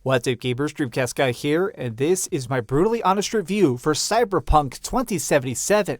What's up, gamers? DreamcastGuy here, and this is my brutally honest review for Cyberpunk 2077.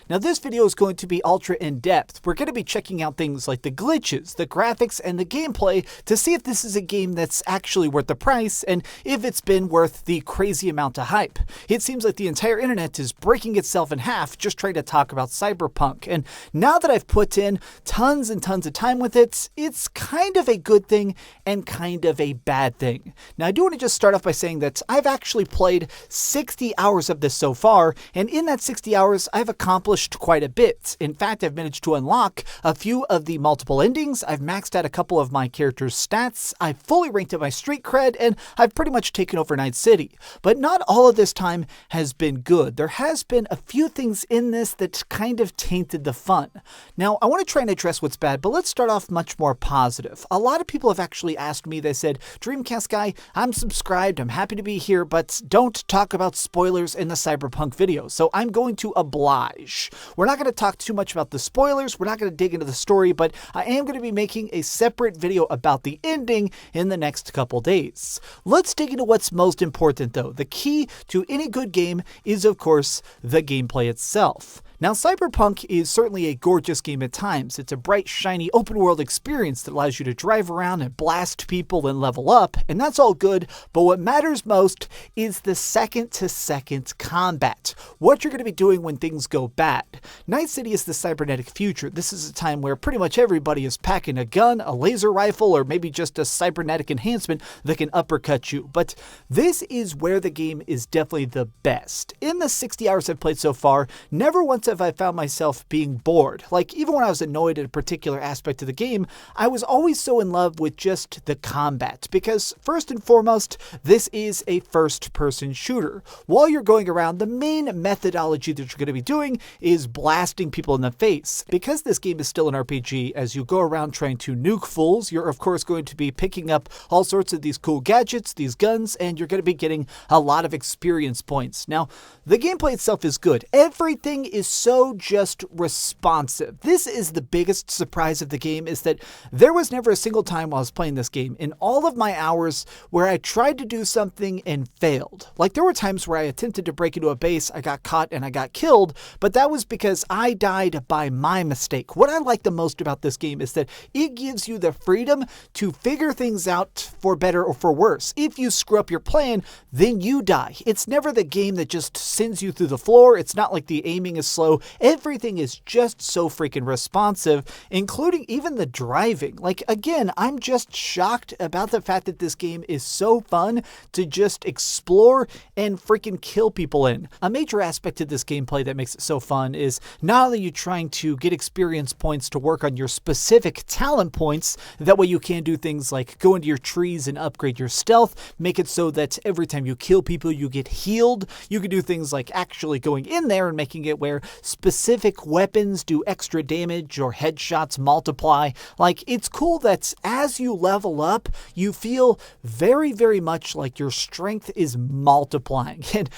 Now, this video is going to be ultra in-depth. We're going to be checking out things like the glitches, the graphics, and the gameplay to see if this is a game that's actually worth the price and if it's been worth the crazy amount of hype. It seems like the entire internet is breaking itself in half just trying to talk about Cyberpunk, and now that I've put in tons and tons of time with it, it's kind of a good thing and kind of a bad thing. Now, I do want to just start off by saying that I've actually played 60 hours of this so far, and in that 60 hours, I've accomplished quite a bit. In fact, I've managed to unlock a few of the multiple endings, I've maxed out a couple of my character's stats, I've fully ranked up my street cred, and I've pretty much taken over Night City. But not all of this time has been good. There has been a few things in this that kind of tainted the fun. Now, I want to try and address what's bad, but let's start off much more positive. A lot of people have actually asked me, they said, Dreamcast Guy, I'm subscribed, I'm happy to be here, but don't talk about spoilers in the Cyberpunk video. So I'm going to oblige. We're not going to talk too much about the spoilers, we're not going to dig into the story, but I am going to be making a separate video about the ending in the next couple days. Let's dig into what's most important though. The key to any good game is, of course, the gameplay itself. Now, Cyberpunk is certainly a gorgeous game at times. It's a bright, shiny, open-world experience that allows you to drive around and blast people and level up, and that's all good, but what matters most is the second-to-second combat. What you're going to be doing when things go bad. Night City is the cybernetic future. This is a time where pretty much everybody is packing a gun, a laser rifle, or maybe just a cybernetic enhancement that can uppercut you, but this is where the game is definitely the best. In the 60 hours I've played so far, never once have I found myself being bored. Like, even when I was annoyed at a particular aspect of the game, I was always so in love with just the combat, because first and foremost, this is a first-person shooter. While you're going around, the main methodology that you're going to be doing is blasting people in the face. Because this game is still an RPG, as you go around trying to nuke fools, you're of course going to be picking up all sorts of these cool gadgets, these guns, and you're going to be getting a lot of experience points. Now, the gameplay itself is good. Everything is so just responsive. This is the biggest surprise of the game, is that there was never a single time while I was playing this game in all of my hours where I tried to do something and failed. Like, there were times where I attempted to break into a base, I got caught and I got killed, but that was because I died by my mistake. What I like the most about this game is that it gives you the freedom to figure things out for better or for worse. If you screw up your plan, then you die. It's never the game that just sends you through the floor. It's not like the aiming is slow. Everything is just so freaking responsive, including even the driving. Like, again, I'm just shocked about the fact that this game is so fun to just explore and freaking kill people in. A major aspect of this gameplay that makes it so fun is not only you trying to get experience points to work on your specific talent points, that way you can do things like go into your trees and upgrade your stealth, make it so that every time you kill people you get healed. You can do things like actually going in there and making it where specific weapons do extra damage or headshots multiply. Like, it's cool that as you level up, you feel very, very much like your strength is multiplying. And,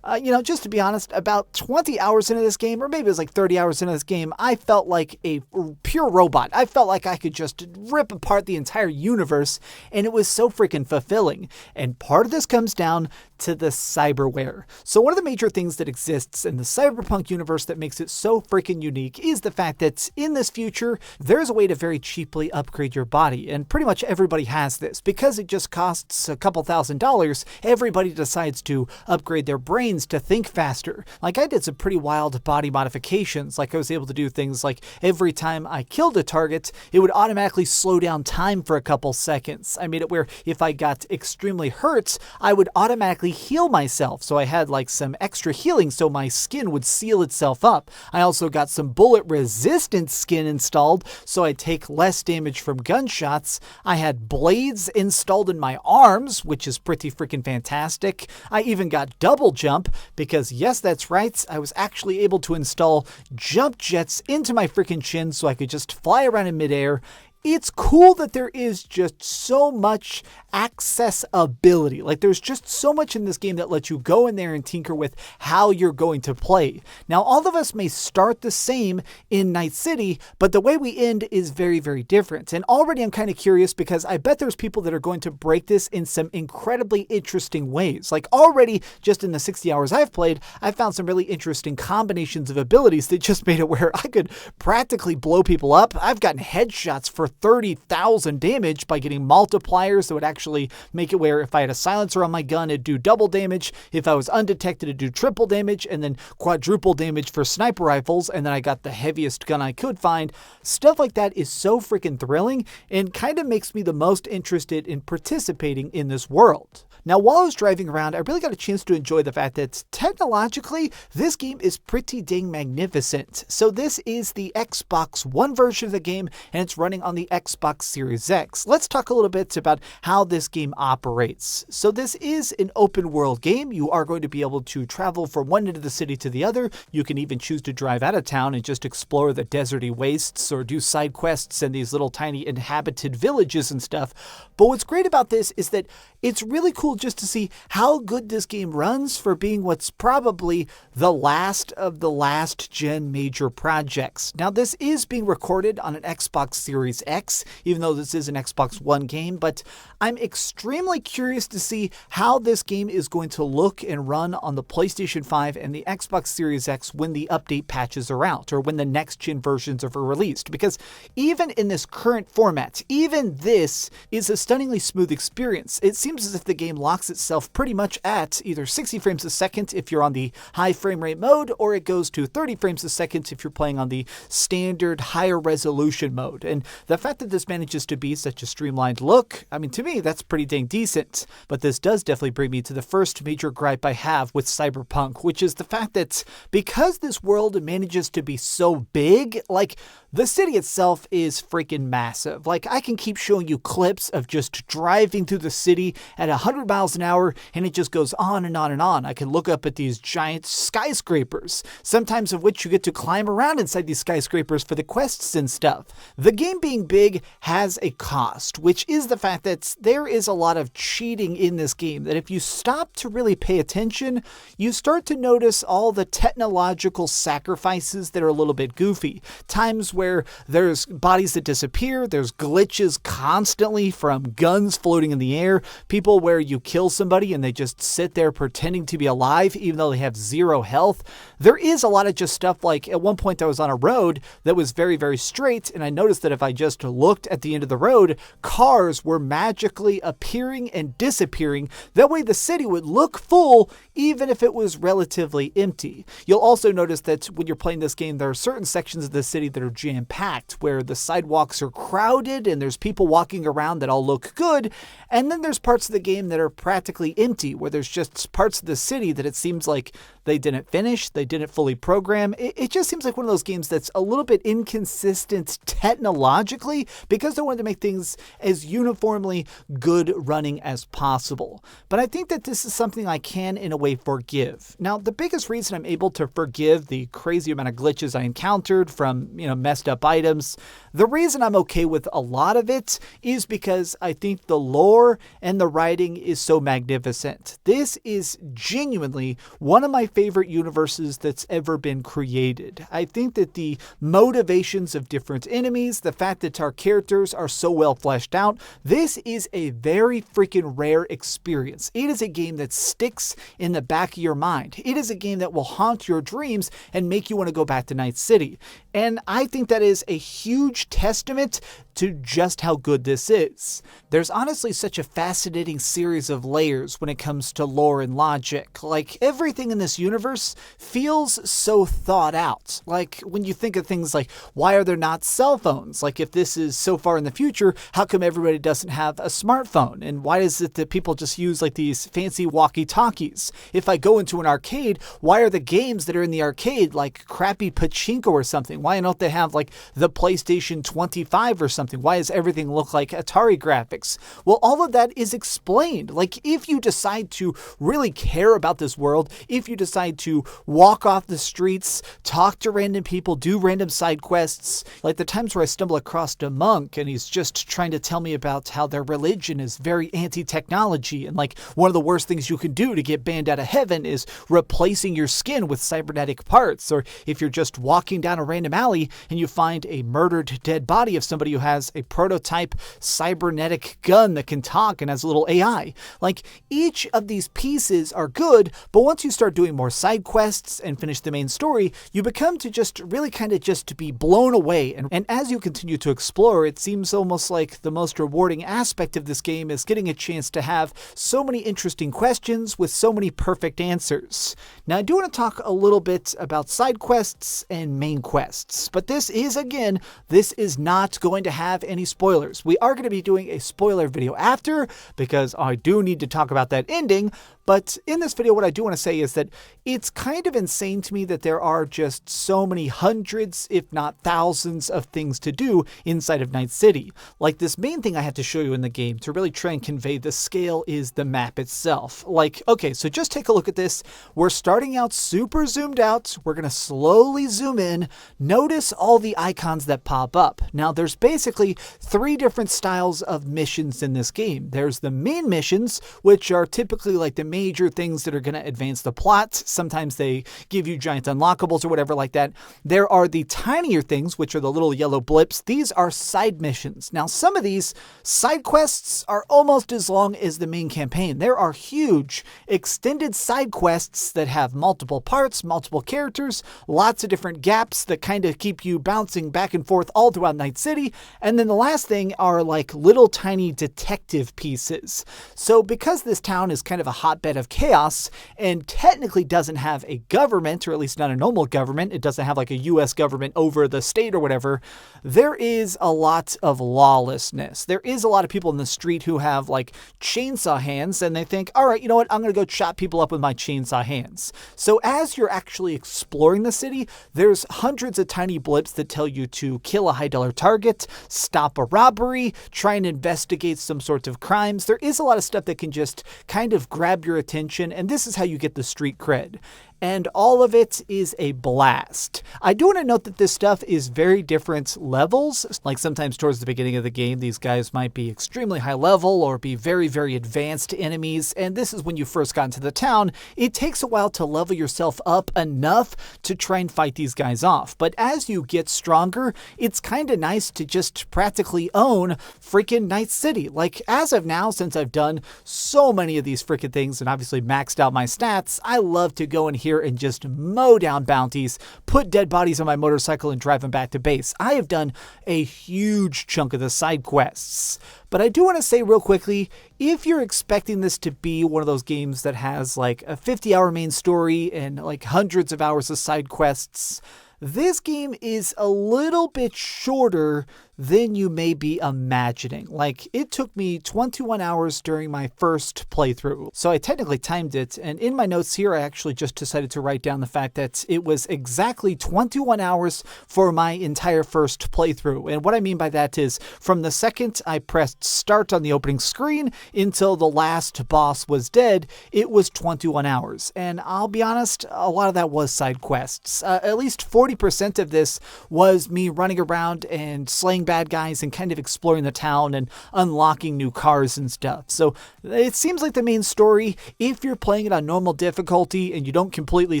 just to be honest, about 20 hours into this game, or maybe it was like 30 hours into this game, I felt like a pure robot. I felt like I could just rip apart the entire universe, and it was so freaking fulfilling. And part of this comes down to the cyberware. So one of the major things that exists in the Cyberpunk universe that makes it so freaking unique is the fact that in this future, there's a way to very cheaply upgrade your body, and pretty much everybody has this. Because it just costs a couple $1,000s, everybody decides to upgrade their brains to think faster. Like, I did some pretty wild body modifications. Like, I was able to do things like every time I killed a target, it would automatically slow down time for a couple seconds. I made it where if I got extremely hurt, I would automatically heal myself. So I had like some extra healing so my skin would seal itself up. I also got some bullet resistant skin installed so I take less damage from gunshots. I had blades installed in my arms, which is pretty freaking fantastic. I even got double jump because, yes, that's right, I was actually able to install jump jets into my freaking chin so I could just fly around in midair. it's cool that there is just so much accessibility. Like, there's just so much in this game that lets you go in there and tinker with how you're going to play. Now, all of us may start the same in Night City, but the way we end is very, very different. And already I'm kind of curious because I bet there's people that are going to break this in some incredibly interesting ways. Like, already just in the 60 hours I've played, I've found some really interesting combinations of abilities that just made it where I could practically blow people up. I've gotten headshots for 30,000 damage by getting multipliers that would actually make it where if I had a silencer on my gun, it'd do double damage. If I was undetected, it'd do triple damage, and then quadruple damage for sniper rifles, and then I got the heaviest gun I could find. Stuff like that is so freaking thrilling and kind of makes me the most interested in participating in this world. Now, while I was driving around, I really got a chance to enjoy the fact that technologically, this game is pretty dang magnificent. So this is the Xbox One version of the game, and it's running on the Xbox Series X. Let's talk a little bit about how this game operates. So this is an open world game. You are going to be able to travel from one end of the city to the other. You can even choose to drive out of town and just explore the deserty wastes or do side quests in these little tiny inhabited villages and stuff. But what's great about this is that it's really cool just to see how good this game runs for being what's probably the last of the last gen major projects. Now, this is being recorded on an Xbox Series X, even though this is an Xbox One game, but I'm extremely curious to see how this game is going to look and run on the PlayStation 5 and the Xbox Series X when the update patches are out or when the next gen versions are released, because even in this current format, even this is a stunningly smooth experience. It seems as if the game locks itself pretty much at either 60 frames a second if you're on the high frame rate mode, or it goes to 30 frames a second if you're playing on the standard higher resolution mode. And the fact that this manages to be such a streamlined look, I mean, to me, that's pretty dang decent. But this does definitely bring me to the first major gripe I have with Cyberpunk, which is the fact that because this world manages to be so big, like, the city itself is freaking massive. Like, I can keep showing you clips of just driving through the city at 100 miles an hour, and it just goes on and on and on. I can look up at these giant skyscrapers, sometimes of which you get to climb around inside these skyscrapers for the quests and stuff. The game being big has a cost, which is the fact that there is a lot of cheating in this game, that if you stop to really pay attention, you start to notice all the technological sacrifices that are a little bit goofy. Times where there's bodies that disappear, there's glitches constantly from guns floating in the air, people where you kill somebody and they just sit there pretending to be alive even though they have zero health. There is a lot of just stuff like, at one point I was on a road that was very, very straight, and I noticed that if I just looked at the end of the road, cars were magically appearing and disappearing. That way the city would look full even if it was relatively empty. You'll also notice that when you're playing this game, there are certain sections of the city that are jam-packed, where the sidewalks are crowded and there's people walking around that all look good, and then there's parts of the game that are practically empty, where there's just parts of the city that it seems like they didn't finish, they didn't fully program. It just seems like one of those games that's a little bit inconsistent technologically because they wanted to make things as uniformly good running as possible. But I think that this is something I can, in a way, forgive. Now, the biggest reason I'm able to forgive the crazy amount of glitches I encountered from, messed up items, the reason I'm okay with a lot of it is because I think the lore and the writing is so magnificent. This is genuinely one of my favorite universes that's ever been created. I think that the motivations of different enemies, the fact that our characters are so well fleshed out, this is a very freaking rare experience. It is a game that sticks in the back of your mind. It is a game that will haunt your dreams and make you want to go back to Night City. And I think that is a huge testament to just how good this is. There's honestly such a fascinating series of layers when it comes to lore and logic. Like, everything in this universe feels so thought out. Like, when you think of things like, why are there not cell phones? Like, if this is so far in the future, how come everybody doesn't have a smartphone? And why is it that people just use like these fancy walkie-talkies? If I go into an arcade, why are the games that are in the arcade like crappy pachinko or something? Why don't they have like the PlayStation 25 or something something? Why does everything look like Atari graphics? Well, all of that is explained. Like, if you decide to really care about this world, if you decide to walk off the streets, talk to random people, do random side quests, like the times where I stumble across a monk and he's just trying to tell me about how their religion is very anti-technology, and like one of the worst things you can do to get banned out of heaven is replacing your skin with cybernetic parts. Or if you're just walking down a random alley and you find a murdered dead body of somebody who has a prototype cybernetic gun that can talk and has a little AI. Like, each of these pieces are good, but once you start doing more side quests and finish the main story, you become to just really kind of just be blown away. And as you continue to explore, it seems almost like the most rewarding aspect of this game is getting a chance to have so many interesting questions with so many perfect answers. Now, I do want to talk a little bit about side quests and main quests, but this is not going to have any spoilers. We are going to be doing a spoiler video after, because I do need to talk about that ending. But in this video, what I do want to say is that it's kind of insane to me that there are just so many hundreds, if not thousands, of things to do inside of Night City. Like, this main thing I have to show you in the game to really try and convey the scale is the map itself. Like, okay, so just take a look at this. We're starting out super zoomed out. We're going to slowly zoom in. Notice all the icons that pop up. Now, there's basically 3 different styles of missions in this game. There's the main missions, which are typically like the major things that are going to advance the plot. Sometimes they give you giant unlockables or whatever like that. There are the tinier things, which are the little yellow blips. These are side missions. Now, some of these side quests are almost as long as the main campaign. There are huge, extended side quests that have multiple parts, multiple characters, lots of different gaps that kind of keep you bouncing back and forth all throughout Night City. And then the last thing are like little tiny detective pieces. So because this town is kind of a hotbed of chaos and technically doesn't have a government, or at least not a normal government, it doesn't have like a US government over the state or whatever, there is a lot of lawlessness. There is a lot of people in the street who have like chainsaw hands, and they think, all right, you know what, I'm going to go chop people up with my chainsaw hands. So as you're actually exploring the city, there's hundreds of tiny blips that tell you to kill a high-dollar target, stop a robbery, try and investigate some sorts of crimes. There is a lot of stuff that can just kind of grab your attention, and this is how you get the street cred. And all of it is a blast. I do want to note that this stuff is very different levels. Like, sometimes towards the beginning of the game, these guys might be extremely high level or be very, very advanced enemies. And this is when you first got into the town. It takes a while to level yourself up enough to try and fight these guys off. But as you get stronger, it's kind of nice to just practically own freaking Night City. Like, as of now, since I've done so many of these freaking things and obviously maxed out my stats, I love to go in here and just mow down bounties, put dead bodies on my motorcycle and drive them back to base. I have done a huge chunk of the side quests. But I do want to say real quickly, if you're expecting this to be one of those games that has like a 50-hour main story and like hundreds of hours of side quests, this game is a little bit shorter than you may be imagining. Like, it took me 21 hours during my first playthrough. So I technically timed it, and in my notes here, I actually just decided to write down the fact that it was exactly 21 hours for my entire first playthrough. And what I mean by that is, from the second I pressed start on the opening screen until the last boss was dead, it was 21 hours. And I'll be honest, a lot of that was side quests. At least 40% of this was me running around and slaying bad guys and kind of exploring the town and unlocking new cars and stuff. So it seems like the main story, if you're playing it on normal difficulty and you don't completely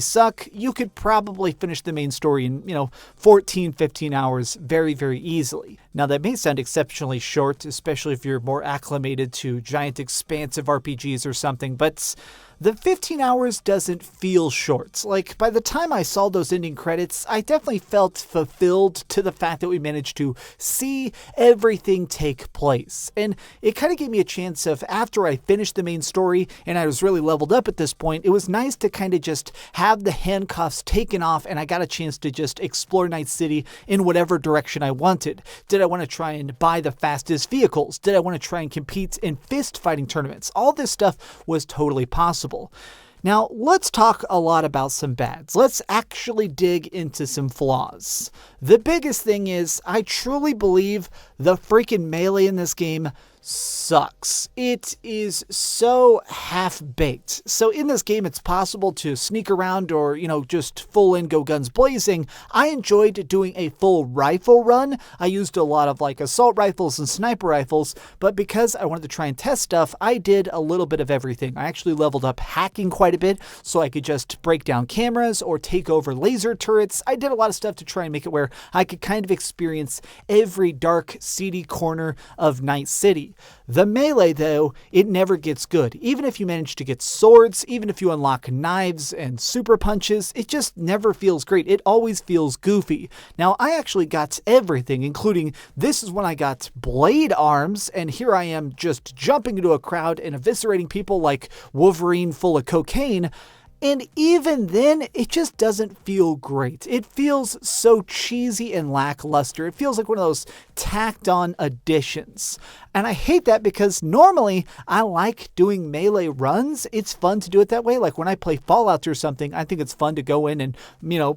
suck, you could probably finish the main story in, 14, 15 hours very, very easily. Now, that may sound exceptionally short, especially if you're more acclimated to giant expansive RPGs or something, but the 15 hours doesn't feel short. Like, by the time I saw those ending credits, I definitely felt fulfilled to the fact that we managed to see everything take place. And it kind of gave me a chance of, after I finished the main story and I was really leveled up at this point, it was nice to kind of just have the handcuffs taken off and I got a chance to just explore Night City in whatever direction I wanted. Did I want to try and buy the fastest vehicles? Did I want to try and compete in fist fighting tournaments? All this stuff was totally possible. Now, let's talk a lot about some bads. Let's actually dig into some flaws. The biggest thing is, I truly believe the freaking melee in this game sucks. It is so half-baked. So in this game, it's possible to sneak around or, just full in go guns blazing. I enjoyed doing a full rifle run. I used a lot of assault rifles and sniper rifles, but because I wanted to try and test stuff, I did a little bit of everything. I actually leveled up hacking quite a bit so I could just break down cameras or take over laser turrets. I did a lot of stuff to try and make it where I could kind of experience every dark, seedy corner of Night City. The melee, though, it never gets good. Even if you manage to get swords, even if you unlock knives and super punches, it just never feels great. It always feels goofy. Now, I actually got everything, including this is when I got blade arms, and here I am just jumping into a crowd and eviscerating people like Wolverine full of cocaine. And even then, it just doesn't feel great. It feels so cheesy and lackluster. It feels like one of those tacked on additions. And I hate that because normally I like doing melee runs. It's fun to do it that way. Like when I play Fallout or something, I think it's fun to go in and,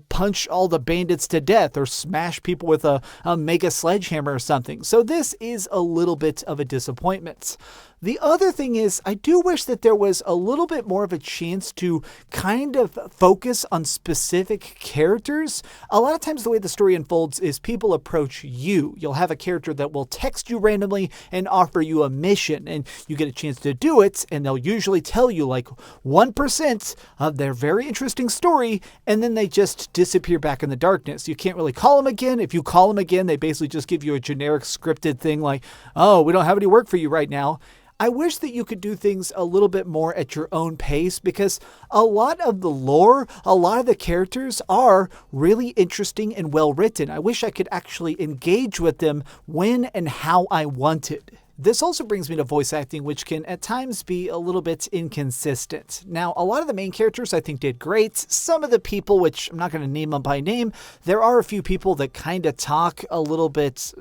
punch all the bandits to death or smash people with a mega sledgehammer or something. So this is a little bit of a disappointment. The other thing is, I do wish that there was a little bit more of a chance to kind of focus on specific characters. A lot of times the way the story unfolds is people approach you. You'll have a character that will text you randomly and offer you a mission, and you get a chance to do it, and they'll usually tell you 1% of their very interesting story, and then they just disappear back in the darkness. You can't really call them again. If you call them again, they basically just give you a generic scripted thing like, oh, we don't have any work for you right now. I wish that you could do things a little bit more at your own pace because a lot of the lore, a lot of the characters are really interesting and well written. I wish I could actually engage with them when and how I wanted. This also brings me to voice acting, which can at times be a little bit inconsistent. Now, a lot of the main characters I think did great. Some of the people, which I'm not going to name them by name, there are a few people that kind of talk a little bit,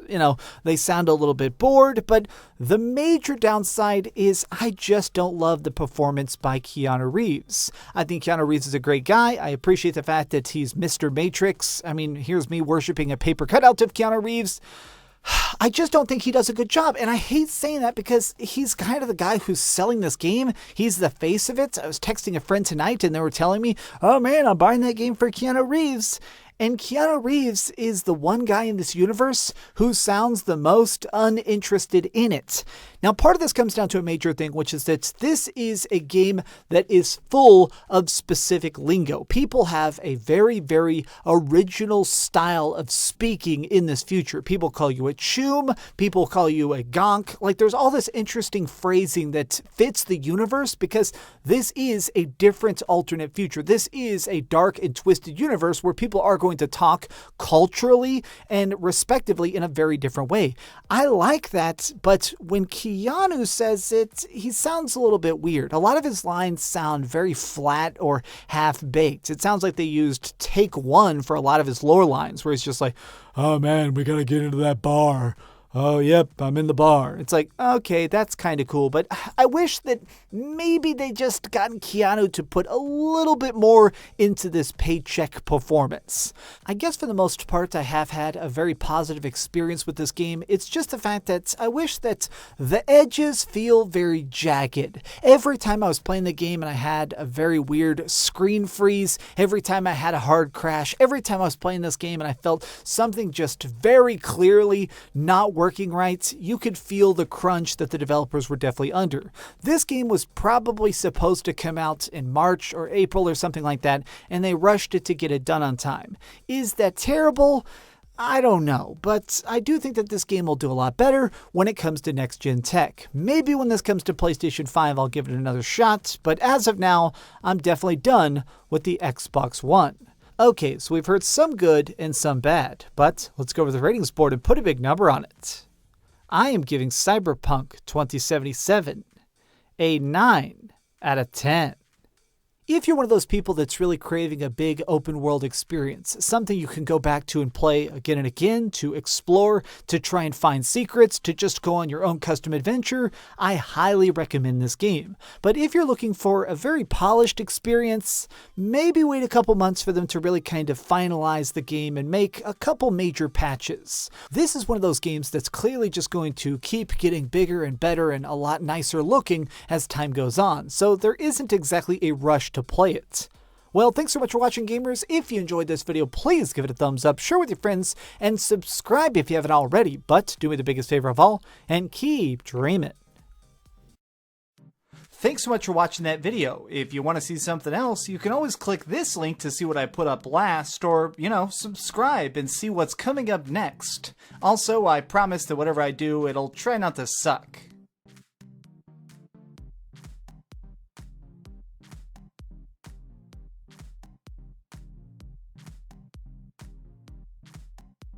they sound a little bit bored, but the major downside is I just don't love the performance by Keanu Reeves. I think Keanu Reeves is a great guy. I appreciate the fact that he's Mr. Matrix. I mean, here's me worshiping a paper cutout of Keanu Reeves. I just don't think he does a good job. And I hate saying that because he's kind of the guy who's selling this game. He's the face of it. I was texting a friend tonight and they were telling me, oh man, I'm buying that game for Keanu Reeves. And Keanu Reeves is the one guy in this universe who sounds the most uninterested in it. Now, part of this comes down to a major thing, which is that this is a game that is full of specific lingo. People have a very, very original style of speaking in this future. People call you a choom. People call you a gonk. There's all this interesting phrasing that fits the universe because this is a different alternate future. This is a dark and twisted universe where people are going to talk culturally and respectively in a very different way. I like that, but when Keanu says it, he sounds a little bit weird. A lot of his lines sound very flat or half-baked. It sounds like they used take one for a lot of his lore lines, where he's just like, oh man, we gotta get into that bar. Oh, yep, I'm in the bar. It's like, okay, that's kind of cool, but I wish that maybe they just gotten Keanu to put a little bit more into this paycheck performance. I guess for the most part, I have had a very positive experience with this game. It's just the fact that I wish that the edges feel very jagged. Every time I was playing the game and I had a very weird screen freeze, every time I had a hard crash, every time I was playing this game and I felt something just very clearly not working right, you could feel the crunch that the developers were definitely under. This game was probably supposed to come out in March or April or something like that, and they rushed it to get it done on time. Is that terrible? I don't know, but I do think that this game will do a lot better when it comes to next-gen tech. Maybe when this comes to PlayStation 5, I'll give it another shot, but as of now, I'm definitely done with the Xbox One. Okay, so we've heard some good and some bad, but let's go over the ratings board and put a big number on it. I am giving Cyberpunk 2077 a 9 out of 10. If you're one of those people that's really craving a big open world experience, something you can go back to and play again and again, to explore, to try and find secrets, to just go on your own custom adventure, I highly recommend this game. But if you're looking for a very polished experience, maybe wait a couple months for them to really kind of finalize the game and make a couple major patches. This is one of those games that's clearly just going to keep getting bigger and better and a lot nicer looking as time goes on, so there isn't exactly a rush to play it. Well, thanks so much for watching, gamers. If you enjoyed this video, please give it a thumbs up, share with your friends, and subscribe if you haven't already. But do me the biggest favor of all, and keep dreaming. Thanks so much for watching that video. If you want to see something else, you can always click this link to see what I put up last, or, subscribe and see what's coming up next. Also, I promise that whatever I do, it'll try not to suck.